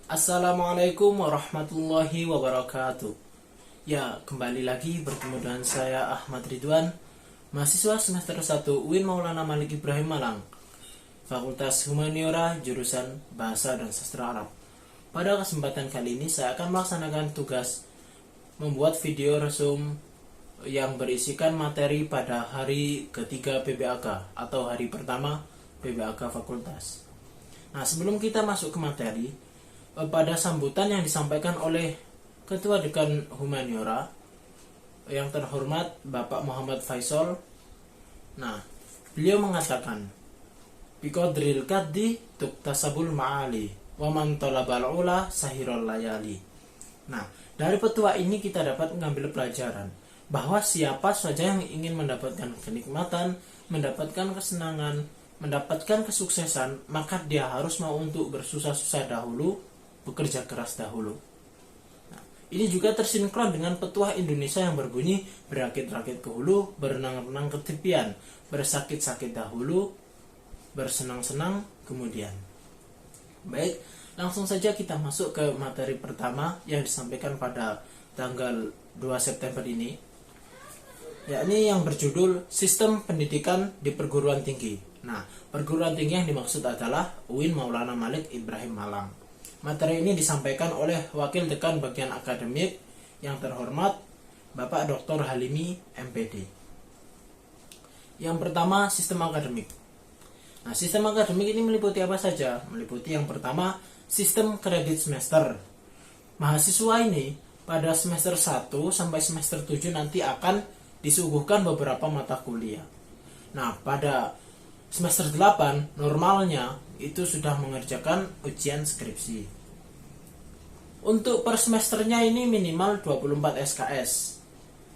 Assalamualaikum warahmatullahi wabarakatuh. Ya, kembali lagi bertemu dengan saya Ahmad Ridwan, mahasiswa semester 1 UIN Maulana Malik Ibrahim Malang, Fakultas Humaniora, jurusan Bahasa dan Sastra Arab. Pada kesempatan kali ini saya akan melaksanakan tugas membuat video resum yang berisikan materi pada hari ketiga PBAK atau hari pertama PBAK Fakultas. Nah, sebelum kita masuk ke materi, pada sambutan yang disampaikan oleh Ketua Dekan Humaniora yang terhormat Bapak Muhammad Faisal, nah, beliau mengatakan, biqadril kaddi tuktasabul ma'ali wa man talabal ula sahirul layali. Nah, dari petua ini kita dapat mengambil pelajaran bahwa siapa saja yang ingin mendapatkan kenikmatan, mendapatkan kesenangan, mendapatkan kesuksesan, maka dia harus mau untuk bersusah-susah dahulu, bekerja keras dahulu. Nah, ini juga tersinkron dengan petuah Indonesia yang berbunyi berakit-rakit ke hulu, berenang-renang ke tepian, bersakit-sakit dahulu, bersenang-senang kemudian. Baik, langsung saja kita masuk ke materi pertama yang disampaikan pada tanggal 2 September ini, yakni yang berjudul Sistem Pendidikan di Perguruan Tinggi. Nah, perguruan tinggi yang dimaksud adalah UIN Maulana Malik Ibrahim Malang. Materi ini disampaikan oleh Wakil Dekan Bagian Akademik yang terhormat Bapak Dr. Halimi, MPD. Yang pertama, sistem akademik. Nah, sistem akademik ini meliputi apa saja? Meliputi yang pertama, sistem kredit semester. Mahasiswa ini pada semester 1 sampai semester 7 nanti akan disuguhkan beberapa mata kuliah. Nah, pada semester 8 normalnya itu sudah mengerjakan ujian skripsi. Untuk per semesternya ini minimal 24 SKS.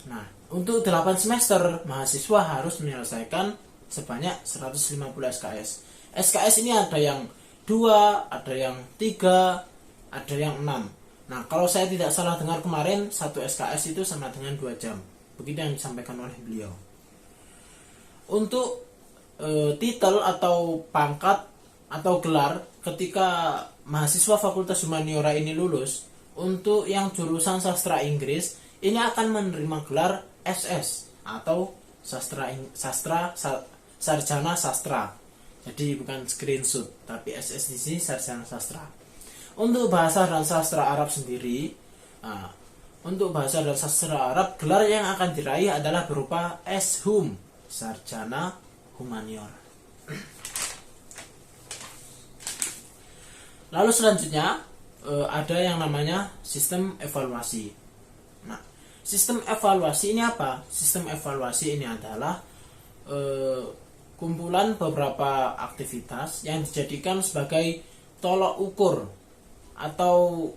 Nah, untuk 8 semester mahasiswa harus menyelesaikan sebanyak 150 SKS. SKS ini ada yang 2, ada yang 3, ada yang 6. Nah, kalau saya tidak salah dengar kemarin, 1 SKS itu sama dengan 2 jam. Begitu yang disampaikan oleh beliau. Untuk titel atau pangkat atau gelar ketika mahasiswa Fakultas Humaniora ini lulus, untuk yang jurusan sastra Inggris ini akan menerima gelar SS atau sarjana sastra. Jadi bukan screenshot, tapi SS di sini sarjana sastra. Untuk bahasa dan sastra Arab sendiri, untuk bahasa dan sastra Arab gelar yang akan diraih adalah berupa S.Hum, sarjana humaniora. Lalu selanjutnya ada yang namanya sistem evaluasi. Nah, sistem evaluasi ini apa? Sistem evaluasi ini adalah kumpulan beberapa aktivitas yang dijadikan sebagai tolok ukur atau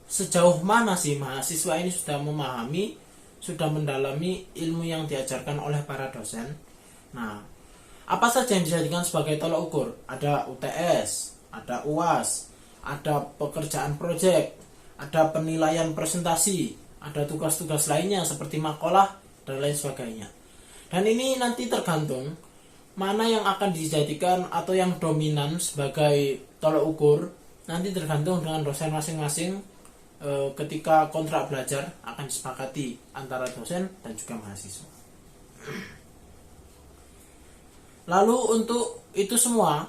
sejauh mana sih mahasiswa ini sudah memahami, sudah mendalami ilmu yang diajarkan oleh para dosen. Nah, apa saja yang dijadikan sebagai tolok ukur? Ada UTS, ada UAS, ada pekerjaan proyek, ada penilaian presentasi, ada tugas-tugas lainnya seperti makalah dan lain sebagainya. Dan ini nanti tergantung mana yang akan dijadikan atau yang dominan sebagai tolok ukur, nanti tergantung dengan dosen masing-masing ketika kontrak belajar akan disepakati antara dosen dan juga mahasiswa. Lalu untuk itu semua,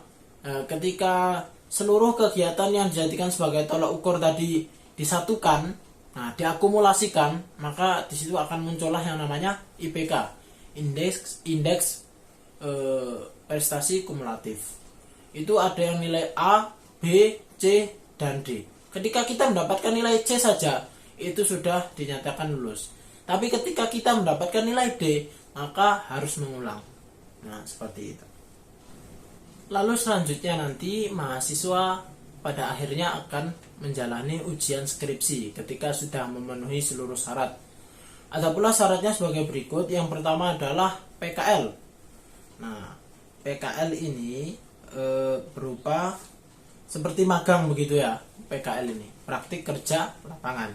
ketika seluruh kegiatan yang dijadikan sebagai tolak ukur tadi disatukan, nah diakumulasikan, maka di situ akan muncullah yang namanya IPK, indeks prestasi kumulatif. Itu ada yang nilai A, B, C, dan D. Ketika kita mendapatkan nilai C saja, itu sudah dinyatakan lulus. Tapi ketika kita mendapatkan nilai D, maka harus mengulang. Nah, seperti itu. Lalu selanjutnya nanti mahasiswa pada akhirnya akan menjalani ujian skripsi ketika sudah memenuhi seluruh syarat. Ada pula syaratnya sebagai berikut. Yang pertama adalah PKL. Nah, PKL ini berupa seperti magang begitu ya. PKL ini praktik kerja lapangan.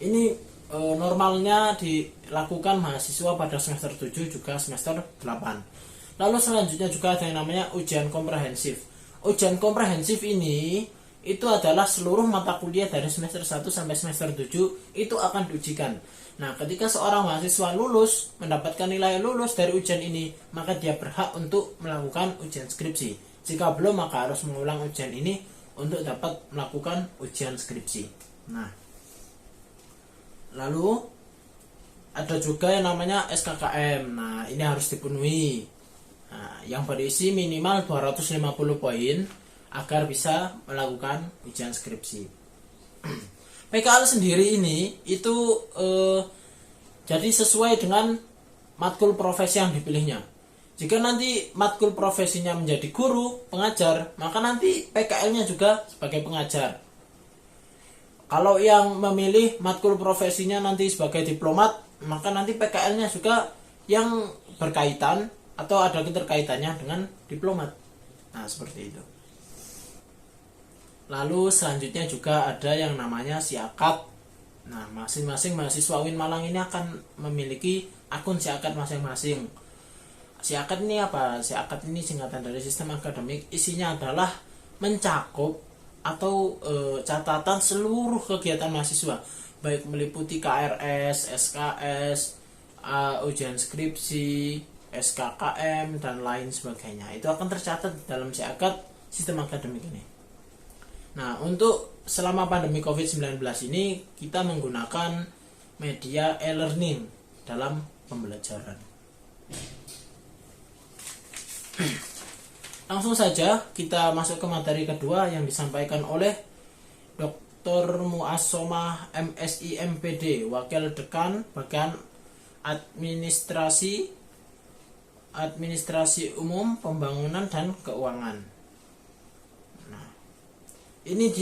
Ini normalnya dilakukan mahasiswa pada semester 7 juga semester 8. Lalu selanjutnya juga ada yang namanya ujian komprehensif. Ujian komprehensif ini itu adalah seluruh mata kuliah dari semester 1 sampai semester 7 itu akan diujikan. Nah, ketika seorang mahasiswa lulus, mendapatkan nilai lulus dari ujian ini, maka dia berhak untuk melakukan ujian skripsi. Jika belum, maka harus mengulang ujian ini untuk dapat melakukan ujian skripsi. Nah, lalu ada juga yang namanya SKKM. Nah, ini harus dipenuhi. Nah, yang berisi minimal 250 poin agar bisa melakukan ujian skripsi. PKL sendiri ini itu jadi sesuai dengan matkul profesi yang dipilihnya. Jika nanti matkul profesinya menjadi guru, pengajar, maka nanti PKL-nya juga sebagai pengajar. Kalau yang memilih matkul profesinya nanti sebagai diplomat, maka nanti PKL-nya juga yang berkaitan atau ada keterkaitannya dengan diplomat. Nah, seperti itu. Lalu selanjutnya juga ada yang namanya SIAKAT. Nah, masing-masing mahasiswa UIN Malang ini akan memiliki akun SIAKAT masing-masing. SIAKAT ini apa? SIAKAT ini singkatan dari sistem akademik. Isinya adalah mencakup atau catatan seluruh kegiatan mahasiswa, baik meliputi KRS, SKS, ujian skripsi, SKKM, dan lain sebagainya. Itu akan tercatat dalam SIAKAT sistem akademik ini. Nah, untuk selama pandemi COVID-19 ini kita menggunakan media e-learning dalam pembelajaran. Langsung saja kita masuk ke materi kedua yang disampaikan oleh Dr. Muassomah MSI MPD, Wakil Dekan Bagian Administrasi Umum Pembangunan dan Keuangan. Ini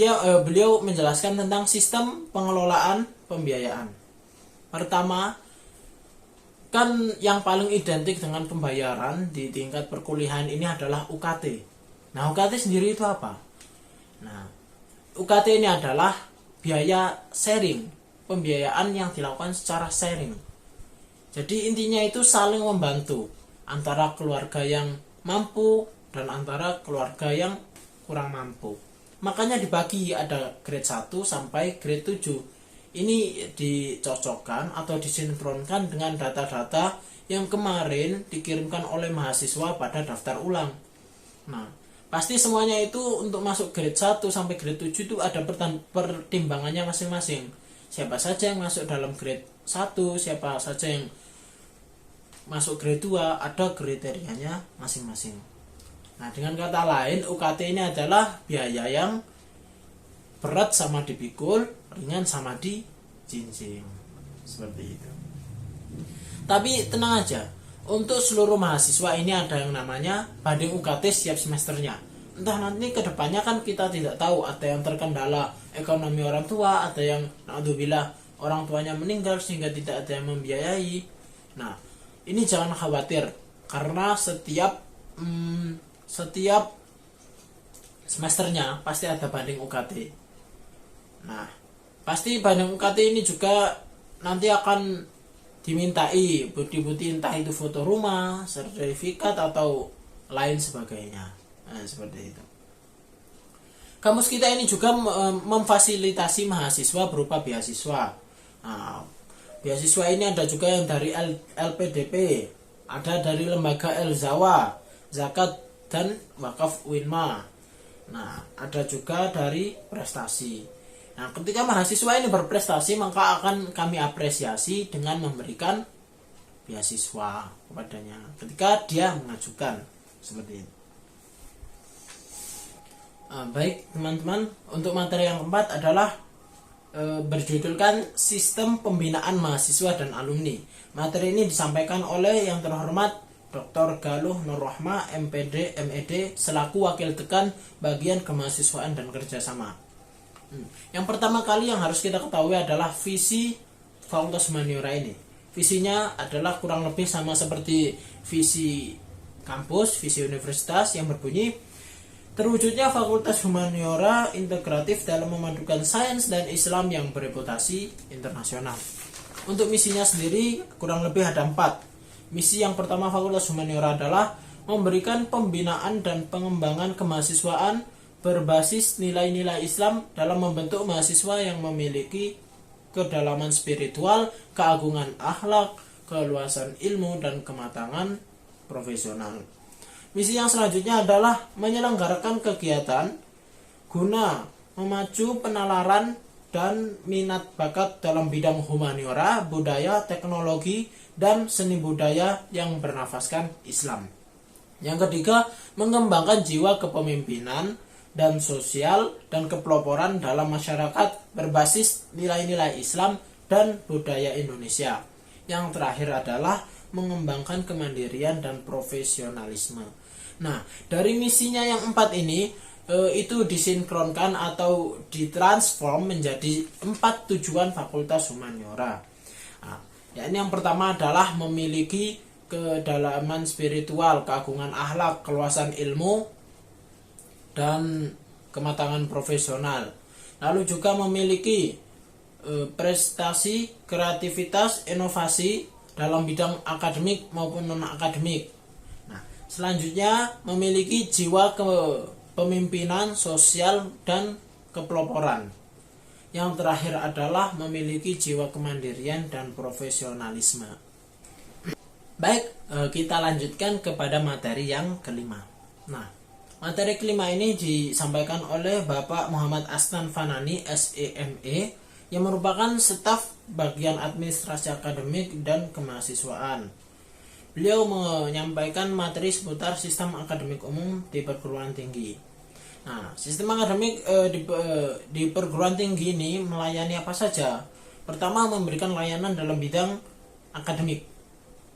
beliau menjelaskan tentang sistem pengelolaan pembiayaan. Pertama, kan yang paling identik dengan pembayaran di tingkat perkuliahan ini adalah UKT. Nah, UKT sendiri itu apa? Nah, UKT ini adalah biaya sharing, pembiayaan yang dilakukan secara sharing. Jadi intinya itu saling membantu antara keluarga yang mampu dan antara keluarga yang kurang mampu. Makanya dibagi, ada grade 1 sampai grade 7. Ini dicocokkan atau disinkronkan dengan data-data yang kemarin dikirimkan oleh mahasiswa pada daftar ulang. Nah, pasti semuanya itu untuk masuk grade 1 sampai grade 7 itu ada pertimbangannya masing-masing. Siapa saja yang masuk dalam grade 1, siapa saja yang masuk grade 2, ada kriterianya masing-masing. Nah, dengan kata lain, UKT ini adalah biaya yang berat sama dipikul, ringan sama dijinjing. Seperti itu. Tapi tenang aja, untuk seluruh mahasiswa ini ada yang namanya banding UKT setiap semesternya. Entah nanti kedepannya kan kita tidak tahu, ada yang terkendala ekonomi orang tua, ada yang naudzubillah orang tuanya meninggal sehingga tidak ada yang membiayai. Nah, ini jangan khawatir, karena setiap semesternya pasti ada banding UKT. Nah, pasti banding UKT ini juga nanti akan dimintai bukti-bukti, entah itu foto rumah, sertifikat, atau lain sebagainya. Nah, seperti itu. Kampus kita ini juga memfasilitasi mahasiswa berupa beasiswa. Nah, beasiswa ini ada juga yang dari LPDP, ada dari lembaga El-Zawa, Zakat dan Wakaf Uinma. Nah, ada juga dari prestasi. Nah, ketika mahasiswa ini berprestasi, maka akan kami apresiasi dengan memberikan beasiswa kepadanya ketika dia mengajukan, seperti itu. Baik teman-teman, untuk materi yang keempat adalah berjudulkan Sistem Pembinaan Mahasiswa dan Alumni. Materi ini disampaikan oleh yang terhormat Dr. Galuh Nurrohmah MPD MED selaku Wakil Dekan Bagian Kemahasiswaan dan Kerjasama. Yang pertama kali yang harus kita ketahui adalah visi Fakultas Humaniora ini. Visinya adalah kurang lebih sama seperti visi kampus, visi universitas yang berbunyi terwujudnya Fakultas Humaniora integratif dalam memadukan sains dan Islam yang bereputasi internasional. Untuk misinya sendiri kurang lebih ada 4. Misi yang pertama Fakultas Humaniora adalah memberikan pembinaan dan pengembangan kemahasiswaan berbasis nilai-nilai Islam dalam membentuk mahasiswa yang memiliki kedalaman spiritual, keagungan akhlak, keluasan ilmu, dan kematangan profesional. Misi yang selanjutnya adalah menyelenggarakan kegiatan guna memacu penalaran dan minat bakat dalam bidang humaniora, budaya, teknologi, dan seni budaya yang bernafaskan Islam. Yang ketiga, mengembangkan jiwa kepemimpinan dan sosial dan kepeloporan dalam masyarakat berbasis nilai-nilai Islam dan budaya Indonesia. Yang terakhir adalah mengembangkan kemandirian dan profesionalisme. Nah, dari misinya yang 4 ini itu disinkronkan atau ditransform menjadi 4 tujuan Fakultas Humaniora. Nah, yakni yang pertama adalah memiliki kedalaman spiritual, keagungan akhlak, keluasan ilmu, dan kematangan profesional. Lalu juga memiliki prestasi, kreativitas, inovasi dalam bidang akademik maupun non-akademik. Nah, selanjutnya memiliki jiwa kepemimpinan sosial dan kepeloporan. Yang terakhir adalah memiliki jiwa kemandirian dan profesionalisme. Baik, kita lanjutkan kepada materi yang kelima. Nah, materi kelima ini disampaikan oleh Bapak Muhammad Asnan Fanani, SEME, yang merupakan staf bagian administrasi akademik dan kemahasiswaan. Beliau menyampaikan materi seputar sistem akademik umum di perguruan tinggi. Nah, sistem akademik di perguruan tinggi ini melayani apa saja? Pertama, memberikan layanan dalam bidang akademik.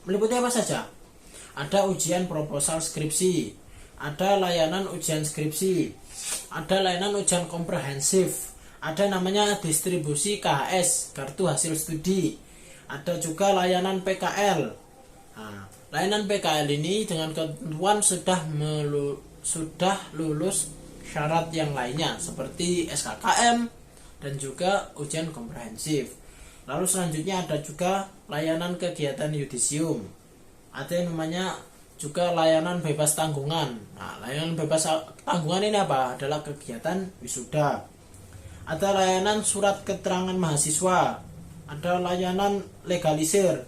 Meliputi apa saja? Ada ujian proposal skripsi, ada layanan ujian skripsi, ada layanan ujian komprehensif, ada namanya distribusi KHS, kartu hasil studi, ada juga layanan PKL. Nah, layanan PKL ini dengan ketentuan sudah lulus syarat yang lainnya seperti SKKM dan juga ujian komprehensif. Lalu selanjutnya ada juga layanan kegiatan yudisium. Ada yang namanya juga layanan bebas tanggungan. Nah, layanan bebas tanggungan ini apa? Adalah kegiatan wisuda. Ada layanan surat keterangan mahasiswa. Ada layanan legalisir.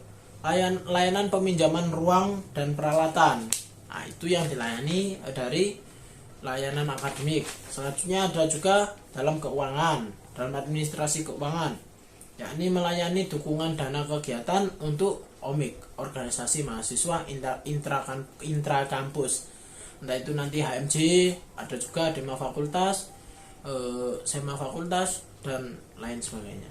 Layanan peminjaman ruang dan peralatan. Nah, itu yang dilayani dari layanan akademik. Selanjutnya ada juga dalam keuangan, dalam administrasi keuangan, yakni melayani dukungan dana kegiatan untuk OMIK, organisasi mahasiswa intrakampus. Entah itu nanti HMJ, ada juga Dema Fakultas, Sema Fakultas, dan lain sebagainya.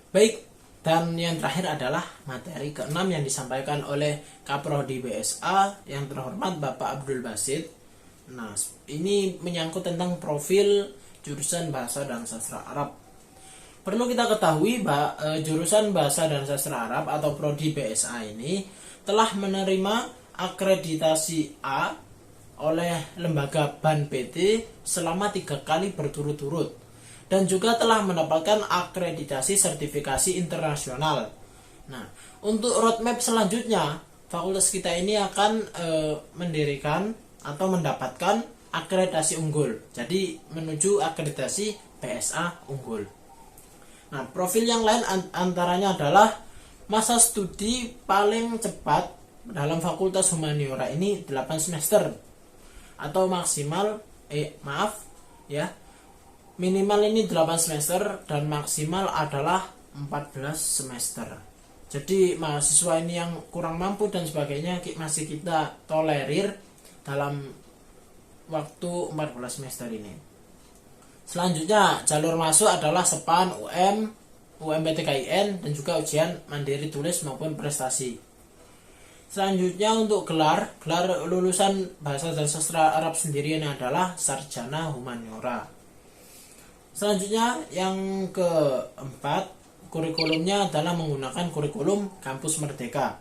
Baik, dan yang terakhir adalah materi ke-6 yang disampaikan oleh Kaprodi BSA yang terhormat Bapak Abdul Basit. Nah, ini menyangkut tentang profil jurusan Bahasa dan Sastra Arab. Perlu kita ketahui bahwa jurusan Bahasa dan Sastra Arab atau Prodi BSA ini telah menerima akreditasi A oleh lembaga BAN PT selama 3 kali berturut-turut dan juga telah mendapatkan akreditasi sertifikasi internasional. Nah, untuk roadmap selanjutnya, fakultas kita ini akan mendirikan atau mendapatkan akreditasi unggul. Jadi menuju akreditasi PSA unggul. Nah, profil yang lain antaranya adalah masa studi paling cepat dalam Fakultas Humaniora ini 8 semester atau maksimal minimal ini 8 semester dan maksimal adalah 14 semester. Jadi mahasiswa ini yang kurang mampu dan sebagainya masih kita tolerir dalam waktu 14 semester ini. Selanjutnya jalur masuk adalah SEPAN, UMPTKIN, dan juga ujian mandiri tulis maupun prestasi. Selanjutnya untuk gelar lulusan Bahasa dan Sastra Arab sendiri ini adalah Sarjana Humaniora. Selanjutnya yang keempat, kurikulumnya adalah menggunakan kurikulum Kampus Merdeka.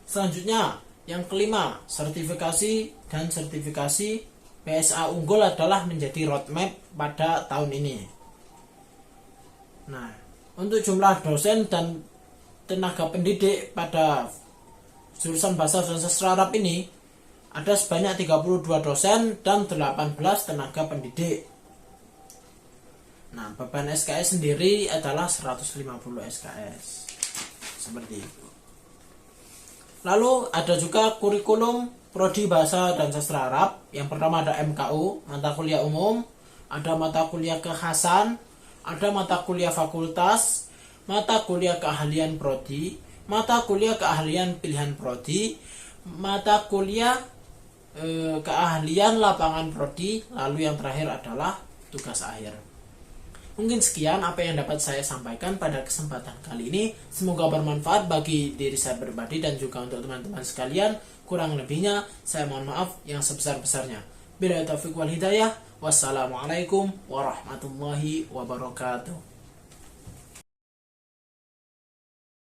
Selanjutnya yang kelima, sertifikasi dan sertifikasi PSA unggul adalah menjadi roadmap pada tahun ini. Nah, untuk jumlah dosen dan tenaga pendidik pada jurusan Bahasa dan Sastra Arab ini ada sebanyak 32 dosen dan 18 tenaga pendidik. Nah, beban SKS sendiri adalah 150 SKS. Seperti itu. Lalu ada juga kurikulum Prodi Bahasa dan Sastra Arab. Yang pertama ada MKU, mata kuliah umum, ada mata kuliah kekhasan, ada mata kuliah fakultas, mata kuliah keahlian prodi, mata kuliah keahlian pilihan prodi, mata kuliah keahlian lapangan prodi, lalu yang terakhir adalah tugas akhir. Mungkin sekian apa yang dapat saya sampaikan pada kesempatan kali ini. Semoga bermanfaat bagi diri saya pribadi dan juga untuk teman-teman sekalian. Kurang lebihnya saya mohon maaf yang sebesar-besarnya. Billahi taufiq wal hidayah. Wassalamualaikum warahmatullahi wabarakatuh.